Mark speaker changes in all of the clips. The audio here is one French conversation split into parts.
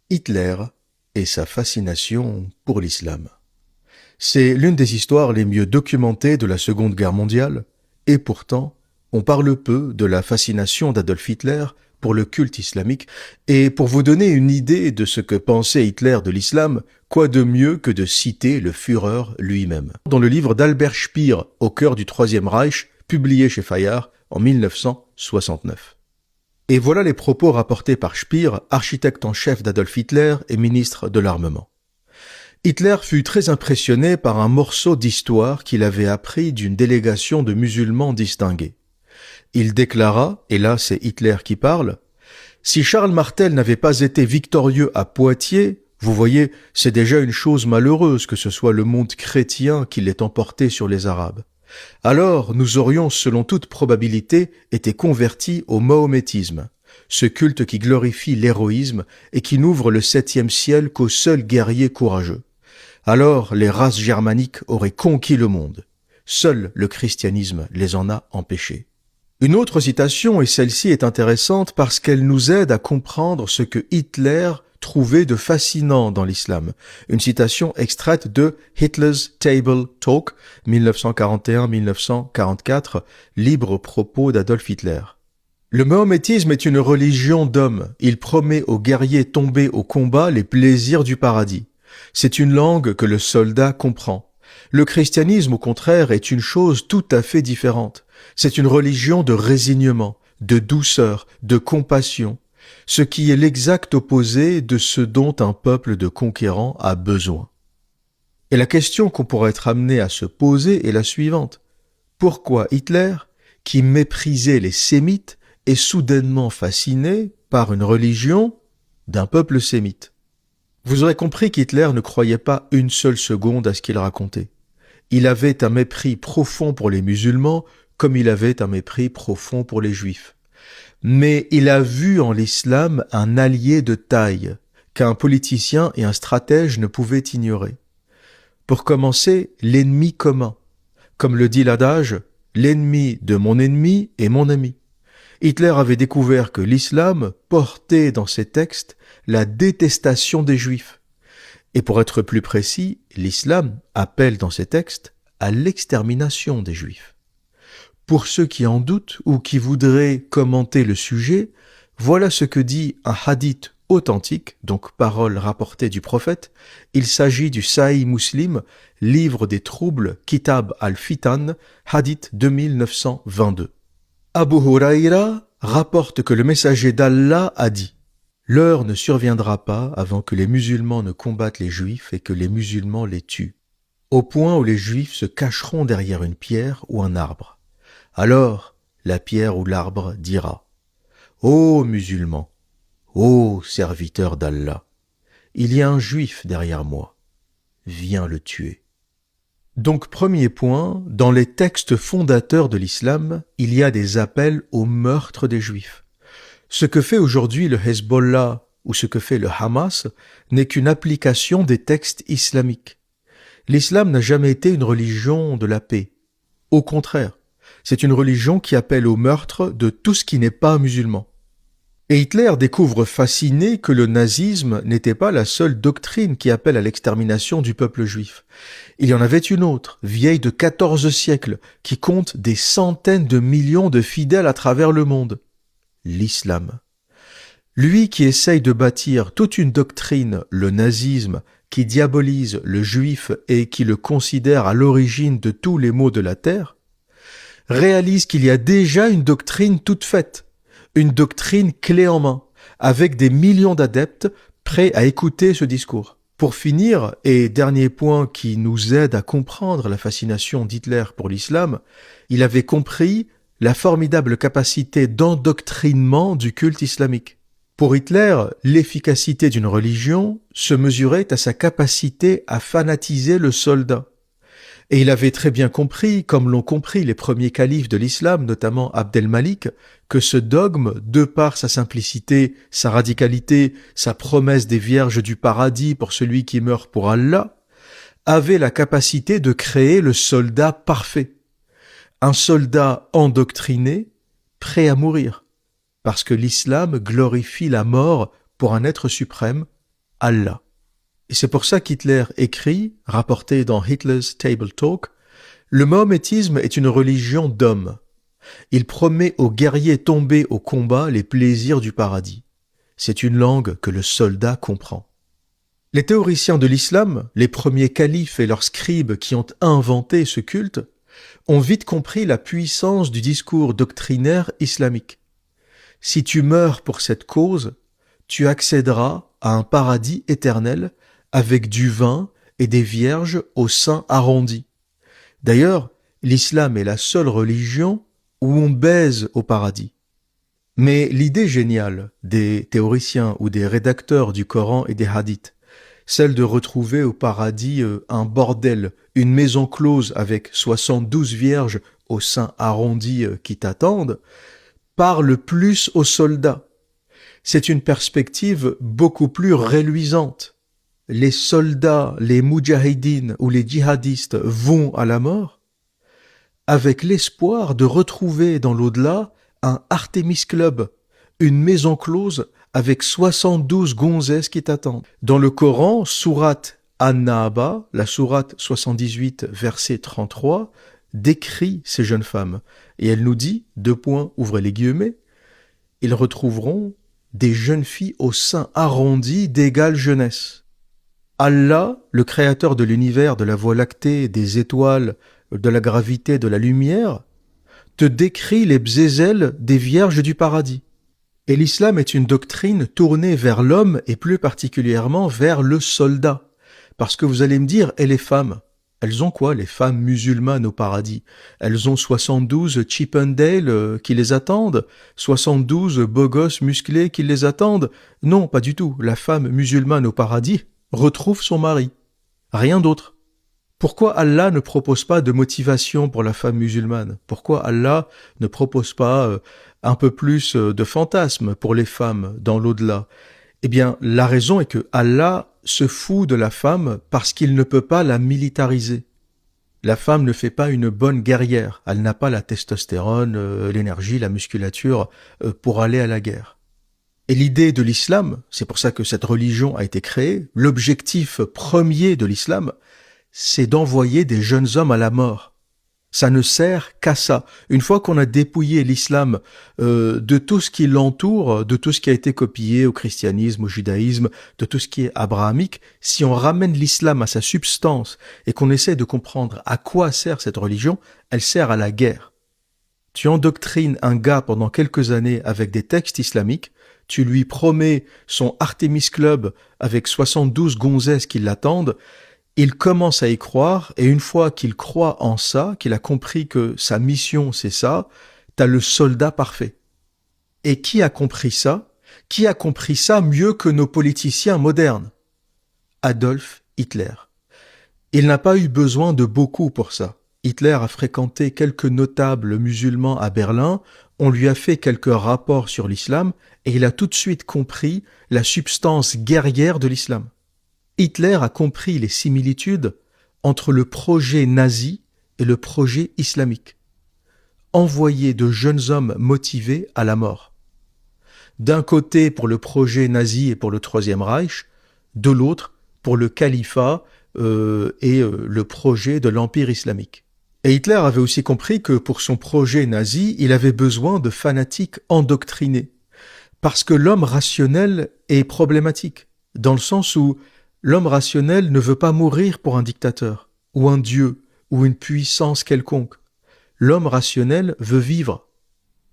Speaker 1: Hitler et sa fascination pour l'islam. C'est l'une des histoires les mieux documentées de la Seconde Guerre mondiale, et pourtant, on parle peu de la fascination d'Adolf Hitler pour le culte islamique, et pour vous donner une idée de ce que pensait Hitler de l'islam, quoi de mieux que de citer le Führer lui-même. Dans le livre d'Albert Speer, Au cœur du Troisième Reich, publié chez Fayard en 1969. Et voilà les propos rapportés par Speer, architecte en chef d'Adolf Hitler et ministre de l'Armement. Hitler fut très impressionné par un morceau d'histoire qu'il avait appris d'une délégation de musulmans distingués. Il déclara, et là c'est Hitler qui parle, « Si Charles Martel n'avait pas été victorieux à Poitiers, vous voyez, c'est déjà une chose malheureuse que ce soit le monde chrétien qui l'ait emporté sur les Arabes. Alors nous aurions, selon toute probabilité, été convertis au mahométisme, ce culte qui glorifie l'héroïsme et qui n'ouvre le septième ciel qu'aux seuls guerriers courageux. Alors les races germaniques auraient conquis le monde. Seul le christianisme les en a empêchés. » Une autre citation, et celle-ci est intéressante parce qu'elle nous aide à comprendre ce que Hitler trouvait de fascinant dans l'islam. Une citation extraite de Hitler's Table Talk, 1941-1944, libre propos d'Adolf Hitler. Le mahométisme est une religion d'hommes. Il promet aux guerriers tombés au combat les plaisirs du paradis. C'est une langue que le soldat comprend. Le christianisme, au contraire, est une chose tout à fait différente. C'est une religion de résignement, de douceur, de compassion, ce qui est l'exact opposé de ce dont un peuple de conquérants a besoin. Et la question qu'on pourrait être amené à se poser est la suivante. Pourquoi Hitler, qui méprisait les sémites, est soudainement fasciné par une religion d'un peuple sémite? Vous aurez compris qu'Hitler ne croyait pas une seule seconde à ce qu'il racontait. Il avait un mépris profond pour les musulmans, comme il avait un mépris profond pour les juifs. Mais il a vu en l'islam un allié de taille, qu'un politicien et un stratège ne pouvaient ignorer. Pour commencer, l'ennemi commun. Comme le dit l'adage, l'ennemi de mon ennemi est mon ami. Hitler avait découvert que l'islam portait dans ses textes la détestation des juifs. Et pour être plus précis, l'islam appelle dans ses textes à l'extermination des juifs. Pour ceux qui en doutent ou qui voudraient commenter le sujet, voilà ce que dit un hadith authentique, donc parole rapportée du prophète. Il s'agit du Sahih Muslim, livre des troubles, Kitab al-Fitan, hadith 2922. Abu Huraïra rapporte que le messager d'Allah a dit « L'heure ne surviendra pas avant que les musulmans ne combattent les juifs et que les musulmans les tuent, au point où les juifs se cacheront derrière une pierre ou un arbre. Alors la pierre ou l'arbre dira « Ô musulmans, ô serviteurs d'Allah, il y a un juif derrière moi, viens le tuer. » Donc premier point, dans les textes fondateurs de l'islam, il y a des appels au meurtre des juifs. Ce que fait aujourd'hui le Hezbollah ou ce que fait le Hamas n'est qu'une application des textes islamiques. L'islam n'a jamais été une religion de la paix. Au contraire, c'est une religion qui appelle au meurtre de tout ce qui n'est pas musulman. Et Hitler découvre fasciné que le nazisme n'était pas la seule doctrine qui appelle à l'extermination du peuple juif. Il y en avait une autre, vieille de 14 siècles, qui compte des centaines de millions de fidèles à travers le monde. L'islam. Lui qui essaye de bâtir toute une doctrine, le nazisme, qui diabolise le juif et qui le considère à l'origine de tous les maux de la terre, réalise qu'il y a déjà une doctrine toute faite, une doctrine clé en main, avec des millions d'adeptes prêts à écouter ce discours. Pour finir, et dernier point qui nous aide à comprendre la fascination d'Hitler pour l'islam, il avait compris la formidable capacité d'endoctrinement du culte islamique. Pour Hitler, l'efficacité d'une religion se mesurait à sa capacité à fanatiser le soldat. Et il avait très bien compris, comme l'ont compris les premiers califes de l'islam, notamment Abd el-Malik, que ce dogme, de par sa simplicité, sa radicalité, sa promesse des vierges du paradis pour celui qui meurt pour Allah, avait la capacité de créer le soldat parfait. Un soldat endoctriné, prêt à mourir, parce que l'islam glorifie la mort pour un être suprême, Allah. Et c'est pour ça qu'Hitler écrit, rapporté dans Hitler's Table Talk, le mahométisme est une religion d'hommes. Il promet aux guerriers tombés au combat les plaisirs du paradis. C'est une langue que le soldat comprend. Les théoriciens de l'islam, les premiers califes et leurs scribes qui ont inventé ce culte, ont vite compris la puissance du discours doctrinaire islamique. Si tu meurs pour cette cause, tu accéderas à un paradis éternel avec du vin et des vierges au sein arrondi. D'ailleurs, l'islam est la seule religion où on baise au paradis. Mais l'idée géniale des théoriciens ou des rédacteurs du Coran et des hadiths, celle de retrouver au paradis un bordel, une maison close avec 72 vierges au sein arrondi qui t'attendent, parle plus aux soldats. C'est une perspective beaucoup plus reluisante. Les soldats, les moudjahidines ou les djihadistes vont à la mort avec l'espoir de retrouver dans l'au-delà un Artemis Club, une maison close avec 72 gonzesses qui t'attendent. Dans le Coran, sourate An-Naaba, la sourate 78, verset 33, décrit ces jeunes femmes. Et elle nous dit, ouvrez les guillemets, ils retrouveront des jeunes filles au sein arrondi d'égale jeunesse. Allah, le créateur de l'univers, de la Voie lactée, des étoiles, de la gravité, de la lumière, te décrit les bzézels des vierges du paradis. Et l'islam est une doctrine tournée vers l'homme et plus particulièrement vers le soldat. Parce que vous allez me dire, et les femmes? Elles ont quoi, les femmes musulmanes au paradis? Elles ont 72 Chippendale qui les attendent? 72 beaux gosses musclés qui les attendent? Non, pas du tout. La femme musulmane au paradis retrouve son mari. Rien d'autre. Pourquoi Allah ne propose pas de motivation pour la femme musulmane? Pourquoi Allah ne propose pas un peu plus de fantasme pour les femmes dans l'au-delà? Eh bien, la raison est que Allah se fout de la femme parce qu'il ne peut pas la militariser. La femme ne fait pas une bonne guerrière. Elle n'a pas la testostérone, l'énergie, la musculature pour aller à la guerre. Et l'idée de l'islam, c'est pour ça que cette religion a été créée, l'objectif premier de l'islam, c'est d'envoyer des jeunes hommes à la mort. Ça ne sert qu'à ça. Une fois qu'on a dépouillé l'islam de tout ce qui l'entoure, de tout ce qui a été copié au christianisme, au judaïsme, de tout ce qui est abrahamique, si on ramène l'islam à sa substance et qu'on essaie de comprendre à quoi sert cette religion, elle sert à la guerre. Tu endoctrines un gars pendant quelques années avec des textes islamiques, tu lui promets son Artemis Club avec 72 gonzesses qui l'attendent, il commence à y croire, et une fois qu'il croit en ça, qu'il a compris que sa mission c'est ça, t'as le soldat parfait. Et qui a compris ça? Qui a compris ça mieux que nos politiciens modernes? Adolf Hitler. Il n'a pas eu besoin de beaucoup pour ça. Hitler a fréquenté quelques notables musulmans à Berlin, on lui a fait quelques rapports sur l'islam, et il a tout de suite compris la substance guerrière de l'islam. Hitler a compris les similitudes entre le projet nazi et le projet islamique. Envoyer de jeunes hommes motivés à la mort. D'un côté pour le projet nazi et pour le Troisième Reich, de l'autre pour le califat et le projet de l'Empire islamique. Et Hitler avait aussi compris que pour son projet nazi, il avait besoin de fanatiques endoctrinés. Parce que l'homme rationnel est problématique, dans le sens où l'homme rationnel ne veut pas mourir pour un dictateur, ou un dieu, ou une puissance quelconque. L'homme rationnel veut vivre.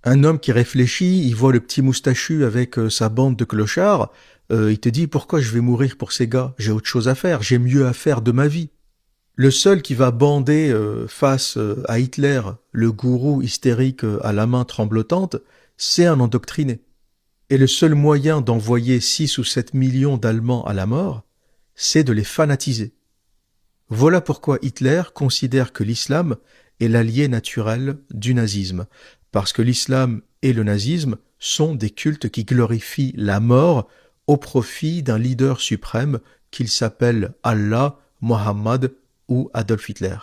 Speaker 1: Un homme qui réfléchit, il voit le petit moustachu avec sa bande de clochards, il te dit « Pourquoi je vais mourir pour ces gars? J'ai autre chose à faire, j'ai mieux à faire de ma vie. » Le seul qui va bander face à Hitler, le gourou hystérique à la main tremblotante, c'est un endoctriné. Et le seul moyen d'envoyer 6 ou 7 millions d'Allemands à la mort, c'est de les fanatiser. Voilà pourquoi Hitler considère que l'islam est l'allié naturel du nazisme, parce que l'islam et le nazisme sont des cultes qui glorifient la mort au profit d'un leader suprême qu'il s'appelle Allah, Mohammed ou Adolf Hitler.